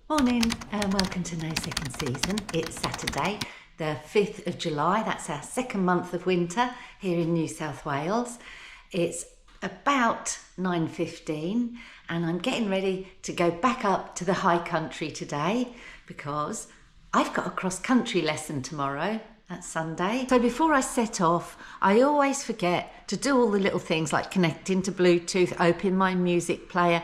Morning and welcome to No Second Season. It's Saturday, the 5th of July. That's our second month of winter here in New South Wales. It's about 9:15 and I'm getting ready to go back up to the high country today because I've got a cross-country lesson tomorrow. That's Sunday. So before I set off, I always forget to do all the little things like connecting to Bluetooth, open my music player,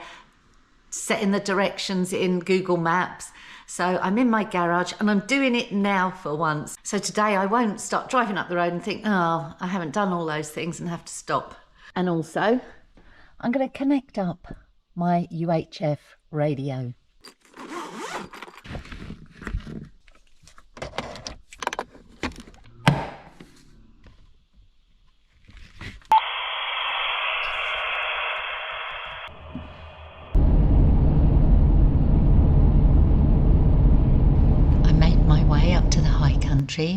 setting the directions in Google Maps. So I'm in my garage and I'm doing it now for once. So today I won't start driving up the road and think, oh, I haven't done all those things and have to stop. And also, I'm going to connect up my UHF radio.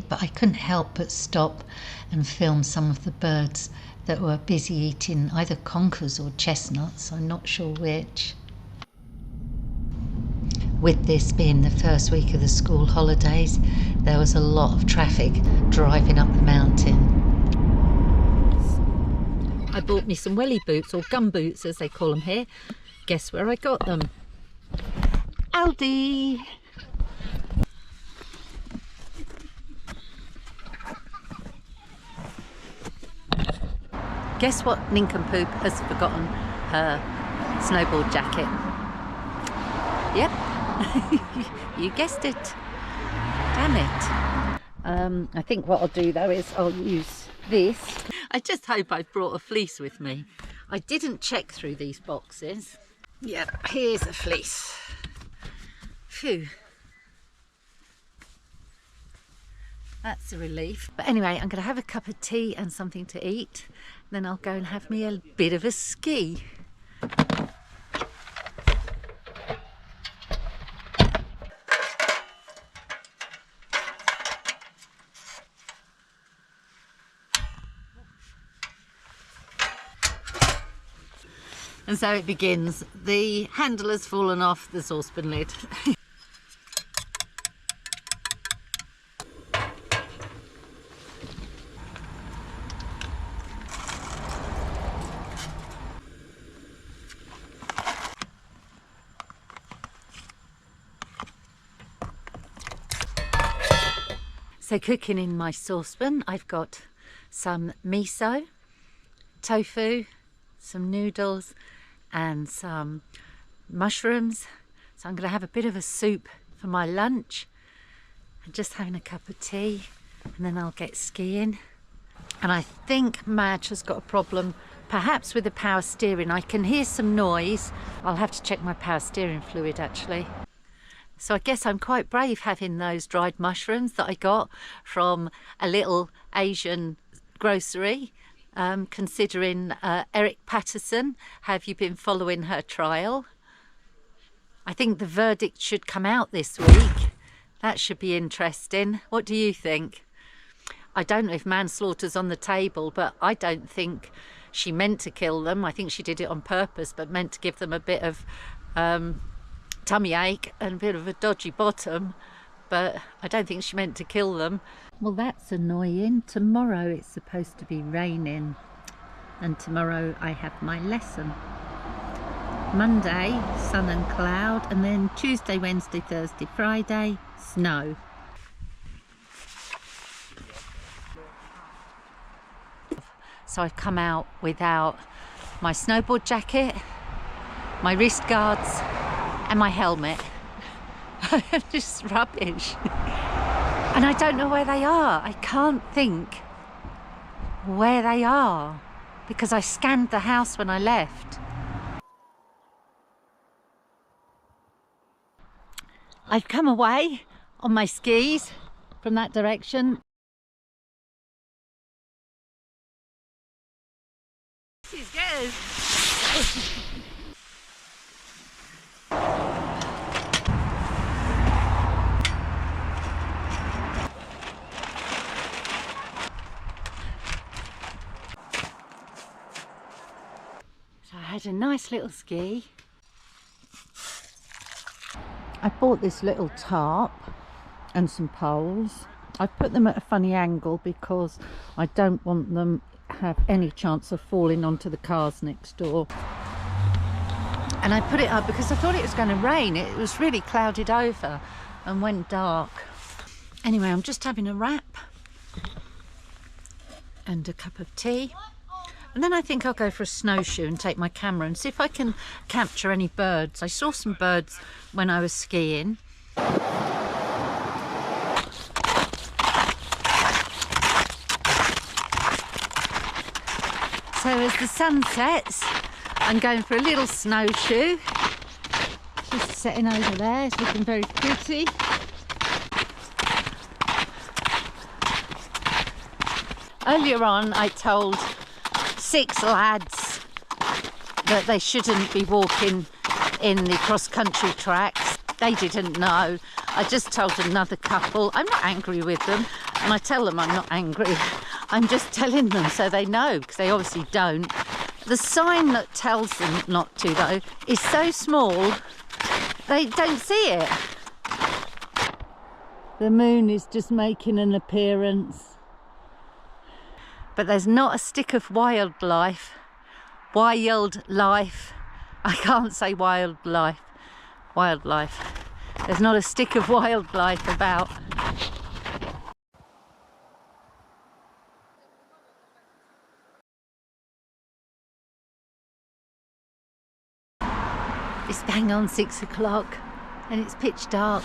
But I couldn't help but stop and film some of the birds that were busy eating either conkers or chestnuts, I'm not sure which. With this being the first week of the school holidays, there was a lot of traffic driving up the mountain. I bought me some welly boots, or gum boots as they call them here. Guess where I got them? Aldi! Guess what nincompoop has forgotten her snowboard jacket? Yep, you guessed it. Damn it. I think what I'll do though is I'll use this. I just hope I've brought a fleece with me. I didn't check through these boxes. Yep, here's a fleece. Phew. That's a relief. But anyway, I'm going to have a cup of tea and something to eat. Then I'll go and have me a bit of a ski. And so it begins. The handle has fallen off the saucepan lid. So cooking in my saucepan, I've got some miso, tofu, some noodles and some mushrooms. So I'm going to have a bit of a soup for my lunch and just having a cup of tea, and then I'll get skiing. And I think Madge has got a problem perhaps with the power steering. I can hear some noise. I'll have to check my power steering fluid actually. So I guess I'm quite brave having those dried mushrooms that I got from a little Asian grocery, considering Eric Patterson. Have you been following her trial? I think the verdict should come out this week. That should be interesting. What do you think? I don't know if manslaughter's on the table, but I don't think she meant to kill them. I think she did it on purpose, but meant to give them a bit of tummy ache and a bit of a dodgy bottom, but I don't think she meant to kill them. Well, that's annoying. Tomorrow it's supposed to be raining and tomorrow I have my lesson. Monday, sun and cloud, and then Tuesday, Wednesday, Thursday, Friday, snow. So I've come out without my snowboard jacket, my wrist guards and my helmet. I'm just rubbish. And I don't know where they are. I can't think where they are because I scanned the house when I left. I've come away on my skis from that direction. She's good. So I had a nice little ski. I bought this little tarp and some poles. I've put them at a funny angle because I don't want them have any chance of falling onto the cars next door. And I put it up because I thought it was going to rain. It was really clouded over and went dark. Anyway, I'm just having a wrap and a cup of tea. And then I think I'll go for a snowshoe and take my camera and see if I can capture any birds. I saw some birds when I was skiing. So as the sun sets, I'm going for a little snowshoe. Just setting over there, it's looking very pretty. Earlier on, I told 6 lads that they shouldn't be walking in the cross-country tracks. They didn't know. I just told another couple. I'm not angry with them, and I tell them I'm not angry. I'm just telling them so they know, because they obviously don't. The sign that tells them not to, though, is so small they don't see it. The moon is just making an appearance. But there's not a stick of wildlife. Wildlife. I can't say wildlife. Wildlife. There's not a stick of wildlife about. It's bang on 6 o'clock and it's pitch dark.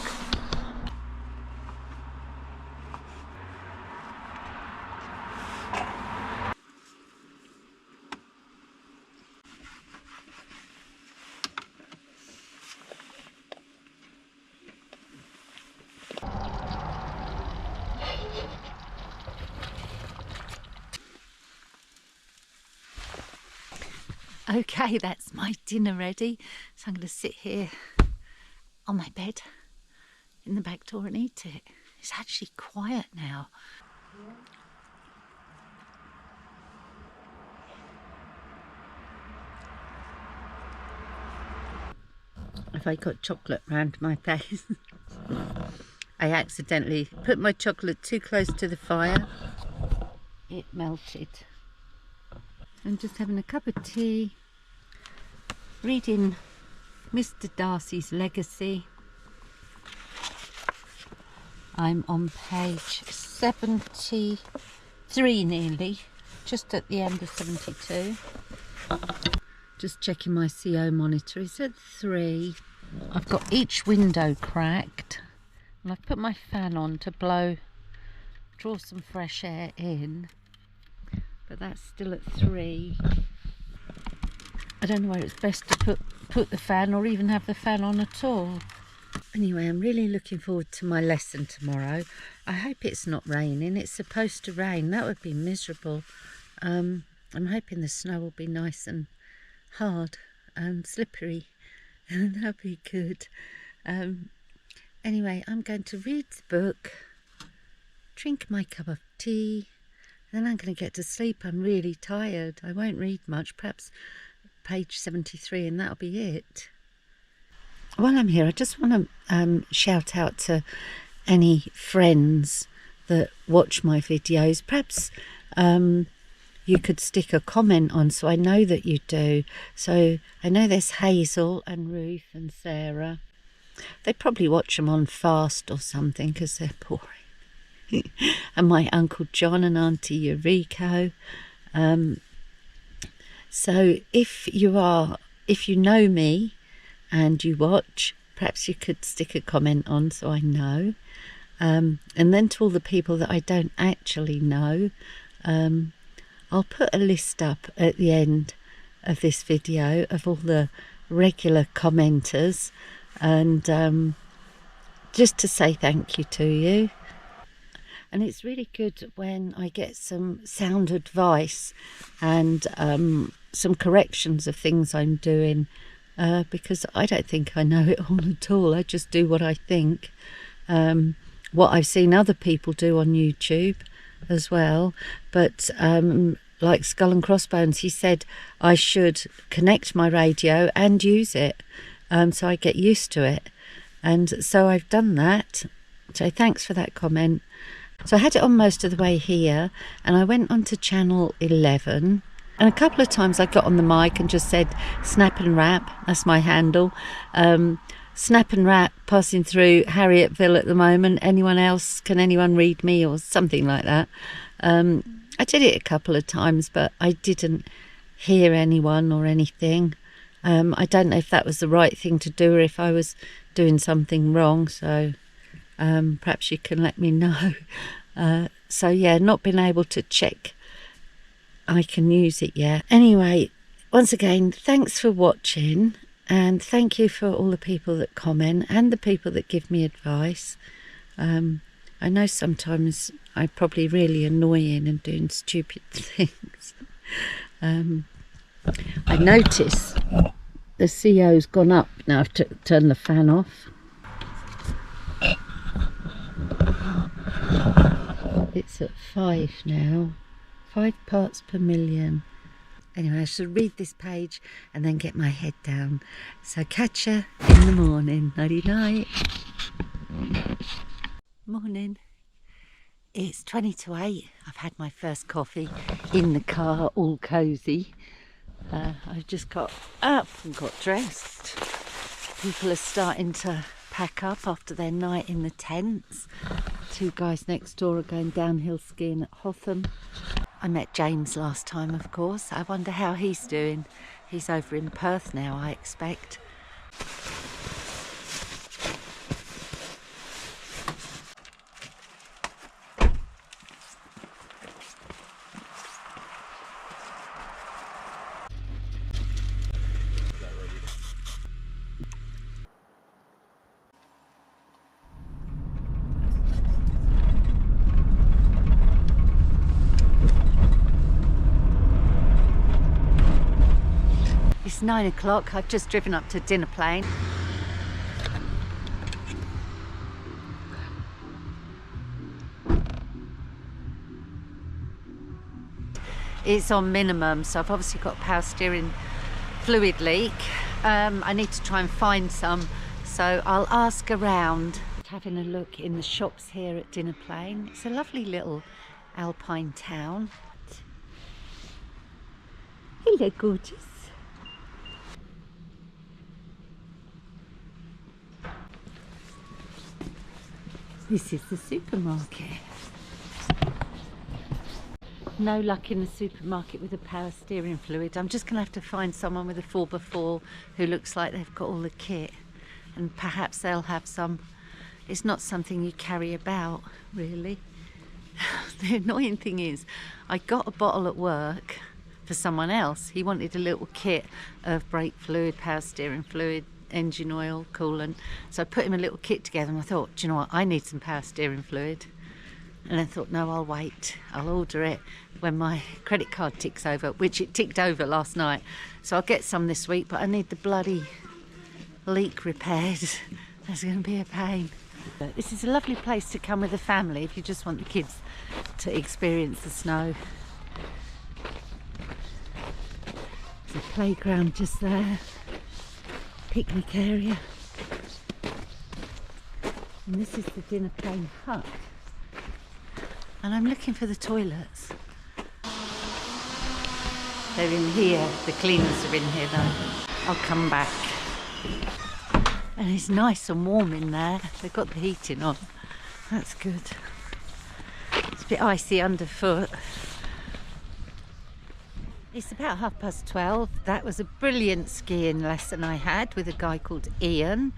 Okay, that's my dinner ready. So I'm going to sit here on my bed in the back door and eat it. It's actually quiet now. If I got chocolate round my face. I accidentally put my chocolate too close to the fire. It melted. I'm just having a cup of tea, reading Mr. Darcy's Legacy. I'm on page 73 nearly, just at the end of 72. Just checking my CO monitor, it's at 3. I've got each window cracked and I've put my fan on to draw some fresh air in. But that's still at 3. I don't know whether it's best to put the fan or even have the fan on at all. Anyway, I'm really looking forward to my lesson tomorrow. I hope it's not raining. It's supposed to rain. That would be miserable. I'm hoping the snow will be nice and hard and slippery. And that'd be good. Anyway, I'm going to read the book, drink my cup of tea, then I'm going to get to sleep. I'm really tired. I won't read much, perhaps page 73, and that'll be it. While I'm here, I just want to shout out to any friends that watch my videos. Perhaps you could stick a comment on so I know that you do. So I know there's Hazel and Ruth and Sarah. They probably watch them on fast or something because they're boring. And my Uncle John and Auntie Eureka. So if you know me and you watch, perhaps you could stick a comment on so I know. And then to all the people that I don't actually know, I'll put a list up at the end of this video of all the regular commenters, and just to say thank you to you. And it's really good when I get some sound advice and some corrections of things I'm doing, because I don't think I know it all at all. I just do what I think, what I've seen other people do on YouTube as well. But like Skull and Crossbones, he said I should connect my radio and use it, so I get used to it. And so I've done that. So thanks for that comment. So I had it on most of the way here, and I went on to channel 11, and a couple of times I got on the mic and just said snap and rap. That's my handle. Snap and rap, passing through Harrietville at the moment. Anyone else? Can anyone read me? Or something like that. I did it a couple of times, but I didn't hear anyone or anything. I don't know if that was the right thing to do or if I was doing something wrong, so perhaps you can let me know. So yeah, not been able to check I can use it yet. Anyway, once again, thanks for watching, and thank you for all the people that comment and the people that give me advice. I know sometimes I'm probably really annoying and doing stupid things. I notice the CO's gone up now. I've turned the fan off. It's at 5 now. 5 parts per million. Anyway, I should read this page and then get my head down. So catch you in the morning. Nighty night. Morning. It's 20 to 8. I've had my first coffee in the car, all cosy. I've just got up and got dressed. People are starting to pack up after their night in the tents. 2 guys next door are going downhill skiing at Hotham. I met James last time, of course. I wonder how he's doing. He's over in Perth now, I expect. It's 9 o'clock. I've just driven up to Dinner Plain. It's on minimum, so I've obviously got power steering fluid leak. I need to try and find some, so I'll ask around. Having a look in the shops here at Dinner Plain. It's a lovely little alpine town. Hello, gorgeous. This is the supermarket. No luck in the supermarket with the power steering fluid. I'm just going to have to find someone with a 4x4 who looks like they've got all the kit, and perhaps they'll have some. It's not something you carry about, really. The annoying thing is, I got a bottle at work for someone else. He wanted a little kit of brake fluid, power steering fluid, engine oil, coolant. So I put him a little kit together, and I thought, do you know what, I need some power steering fluid. And I thought, no, I'll wait. I'll order it when my credit card ticks over, which it ticked over last night. So I'll get some this week, but I need the bloody leak repaired. That's going to be a pain. This is a lovely place to come with a family if you just want the kids to experience the snow. There's a playground just there. Picnic area. And this is the Dinner Plain hut. And I'm looking for the toilets. They're in here. The cleaners are in here though. I'll come back. And it's nice and warm in there. They've got the heating on. That's good. It's a bit icy underfoot. It's about 12:30. That was a brilliant skiing lesson I had with a guy called Ian.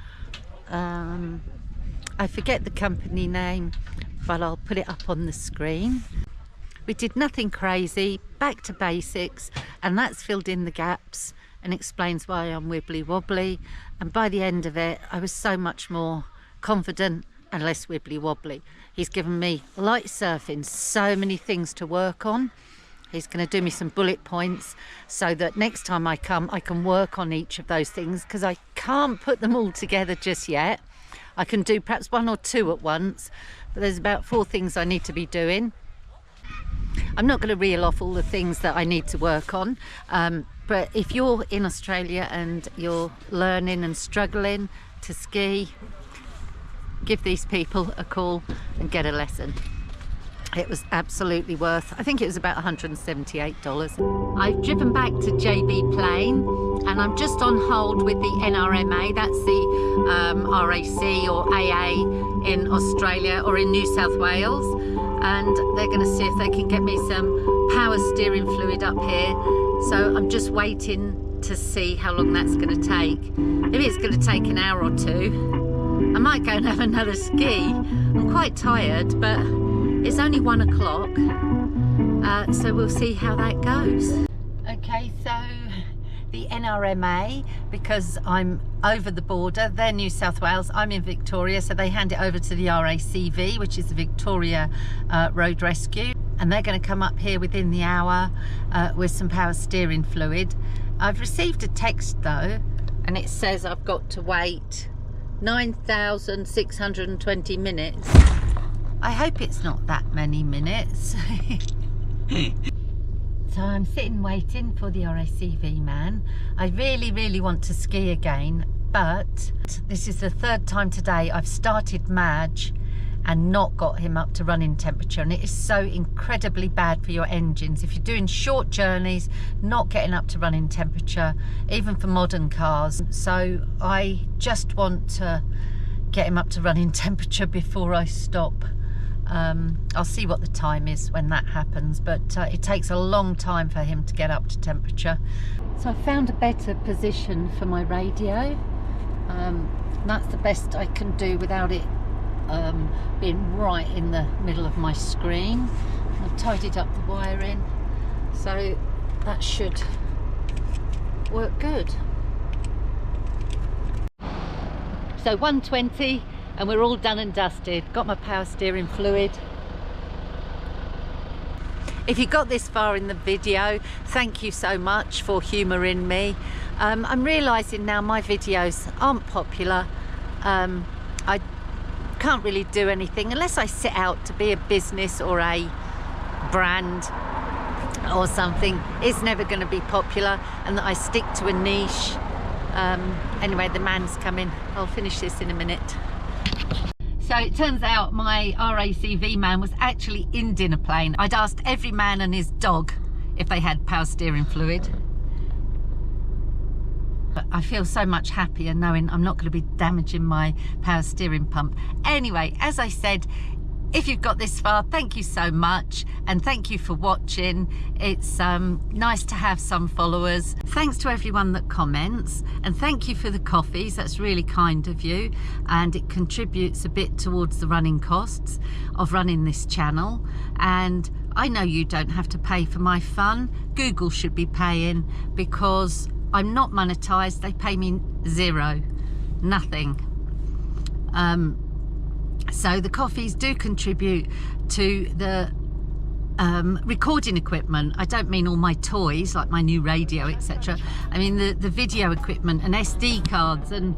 I forget the company name, but I'll put it up on the screen. We did nothing crazy, back to basics, and that's filled in the gaps and explains why I'm wibbly wobbly. And by the end of it, I was so much more confident and less wibbly wobbly. He's given me light surfing, so many things to work on. He's going to do me some bullet points so that next time I come, I can work on each of those things, because I can't put them all together just yet. I can do perhaps 1 or 2 at once, but there's about 4 things I need to be doing. I'm not going to reel off all the things that I need to work on, but if you're in Australia and you're learning and struggling to ski, give these people a call and get a lesson. It was absolutely worth, I think it was about $178. I've driven back to JB Plain and I'm just on hold with the NRMA, that's the RAC or AA in Australia or in New South Wales, and they're going to see if they can get me some power steering fluid up here. So I'm just waiting to see how long that's going to take. Maybe it's going to take an hour or two. I might go and have another ski. I'm quite tired, but it's only 1 o'clock, so we'll see how that goes. Okay, so the NRMA, because I'm over the border, they're New South Wales, I'm in Victoria, so they hand it over to the RACV, which is the Victoria Road Rescue, and they're going to come up here within the hour with some power steering fluid. I've received a text though, and it says I've got to wait 9,620 minutes. I hope it's not that many minutes. So I'm sitting waiting for the RACV man. I really want to ski again, but this is the third time today I've started Madge and not got him up to running temperature, and it is so incredibly bad for your engines if you're doing short journeys, not getting up to running temperature, even for modern cars. So I just want to get him up to running temperature before I stop. I'll see what the time is when that happens, but it takes a long time for him to get up to temperature. So I found a better position for my radio. That's the best I can do without it being right in the middle of my screen. I've tidied up the wiring, so that should work good. So 1:20 and we're all done and dusted. Got my power steering fluid. If you got this far in the video, thank you so much for humouring me. I'm realising now my videos aren't popular. I can't really do anything unless I set out to be a business or a brand or something. It's never going to be popular, and that I stick to a niche. Anyway, the man's coming. I'll finish this in a minute. So it turns out my RACV man was actually in Dinner Plain. I'd asked every man and his dog if they had power steering fluid. But I feel so much happier knowing I'm not going to be damaging my power steering pump. Anyway, as I said, if you've got this far, thank you so much, and thank you for watching. It's nice to have some followers. Thanks to everyone that comments, and thank you for the coffees. That's really kind of you, and it contributes a bit towards the running costs of running this channel. And I know you don't have to pay for my fun. Google should be paying, because I'm not monetized. They pay me zero, nothing. So the coffees do contribute to the recording equipment. I don't mean all my toys like my new radio, etc. I mean the video equipment and SD cards and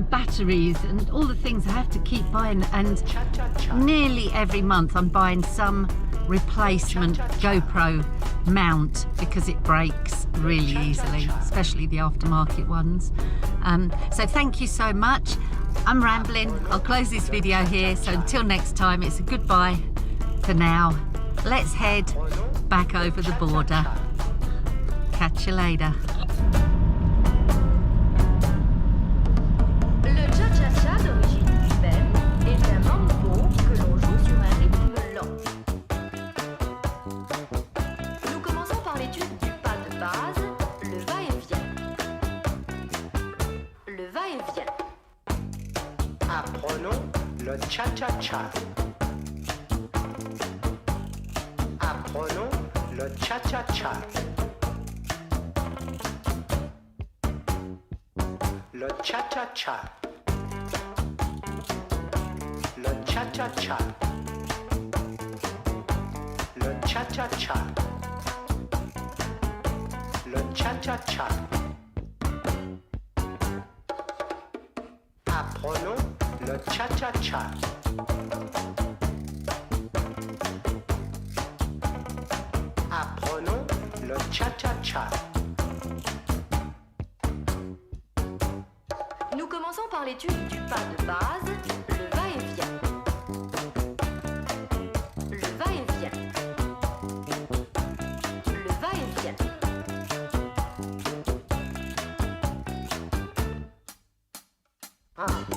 batteries and all the things I have to keep buying, and nearly every month I'm buying some replacement GoPro mount because it breaks really easily, especially the aftermarket ones. So thank you so much. I'm rambling. I'll close this video here, so until next time, it's a goodbye for now. Let's head back over the border. Catch you later. Le cha-cha-cha d'origine cubaine est un mambo que l'on joue sur un rythme lent. Nous commençons par l'étude du pas de base, le va-et-vient. Le va-et-vient. Apprenons le cha-cha-cha. Apprenons le cha-cha-cha. Le cha-cha-cha. Le cha-cha-cha. Le cha-cha-cha. Le cha-cha-cha. Apprenons le cha-cha-cha. Apprenons le cha-cha-cha. Nous commençons par l'étude du pas de base, le va-et-vient.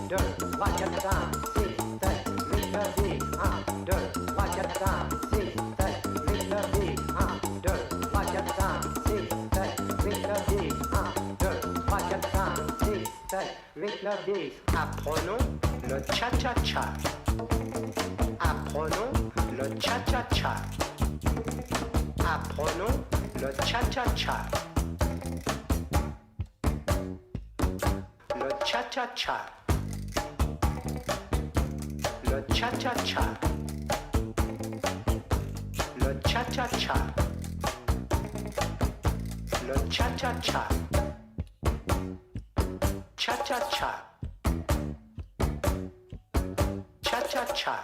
2, 3, 4, 5, 6, 7, 8, 9, 10. 1, 2, 3, 4, 5, 6, 7, 8, 9, 10. 1, 2, 3, 4, 5, 6, 7, 8, 9, 10. 1, 2, 3, 4, 5, 6, 7, 8, 9, 10. Apprenons le cha-cha-cha. Apprenons le cha-cha-cha. Apprenons le cha-cha-cha. Le cha-cha-cha. Le cha-cha-cha. Le cha-cha-cha. Le cha-cha-cha. Cha-cha-cha. Cha-cha-cha.